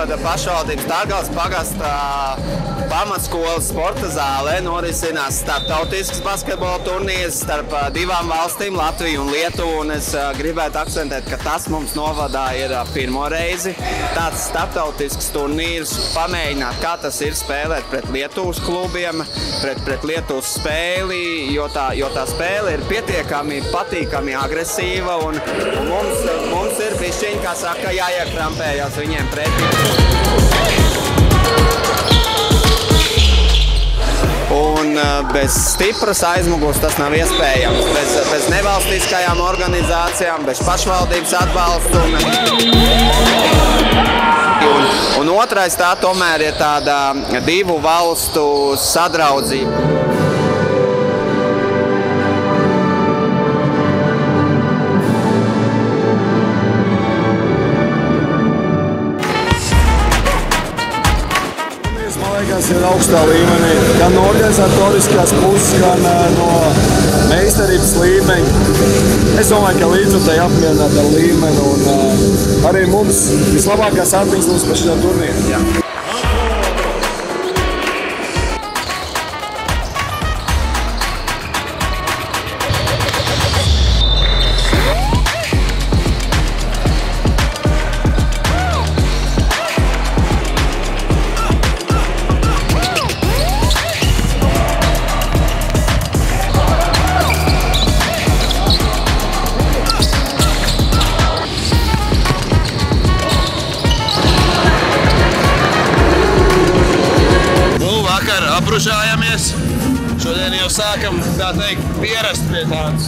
novada pašvaldības Tārgales pagasta pamatskolas sporta zālē norisinās starptautisks basketbola turnīrs starp divām valstīm, Latviju un Lietuvu. Un es gribētu akcentēt, ka tas mums novadā ir pirmo reizi. Tāds starptautisks turnīrs, pamēģināt, kā tas ir spēlēt pret Lietuvas klubiem, pret Lietuvas spēli, jo tā spēle ir pietiekami patīkami agresīva, un mums ir bišķiņ, kā saka, jāiekrampējās viņiem pretī. Un bez stipras aizmugures tas nav iespējams, bez nevalstiskajām organizācijām, bez pašvaldības atbalstu. Un otrais tā tomēr ir tāda divu valstu sadraudzība. Tas ir augstā līmenī, gan no organizatoriskās puses, gan no meistarības līmeņa. Es domāju, ka līdzutēji apmierināti ar līmeni, un arī mums vislabākās atmiņas mums par šo turnīru. Aprušājamies. Šodien jau sākam, tā teikt, pierast pie tādas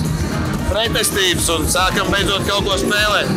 pretestības un sākam beidzot kaut ko spēlēt.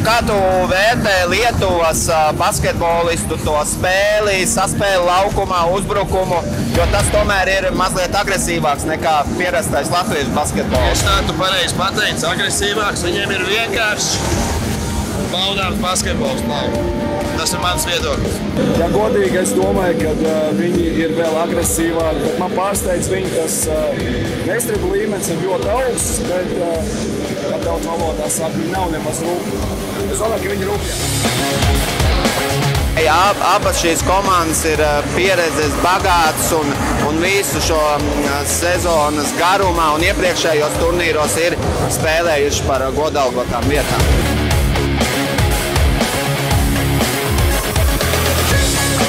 Kā tu vērtē Lietuvas basketbolistu to spēli, saspēli laukumā, uzbrukumu, jo tas tomēr ir mazliet agresīvāks nekā pierastais latviešu basketbols? Es tā tu pareizi pateici, agresīvāks, viņiem ir vienkārši baudāms basketbols. Tas ir mans viedoklis. Ja godīgi, es domāju, ka viņi ir vēl agresīvāki, bet man pārsteidz viņi, tas meistrību līmenis ir ļoti augsts, bet, kā daudz valodā saka, viņi nav nemaz rūpīgi. Es domāju, ka viņi rūpīgi. Abas šīs komandas ir pieredzes bagātas un visu šo sezonas garumā un iepriekšējos turnīros ir spēlējuši par godalgotām vietām.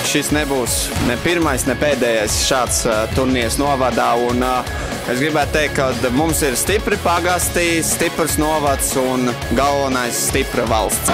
Šis nebūs ne pirmais, ne pēdējais šāds turnīrs novadā. Un es gribētu teikt, ka mums ir stipri pagasti, stiprs novads un galvenais stipra valsts.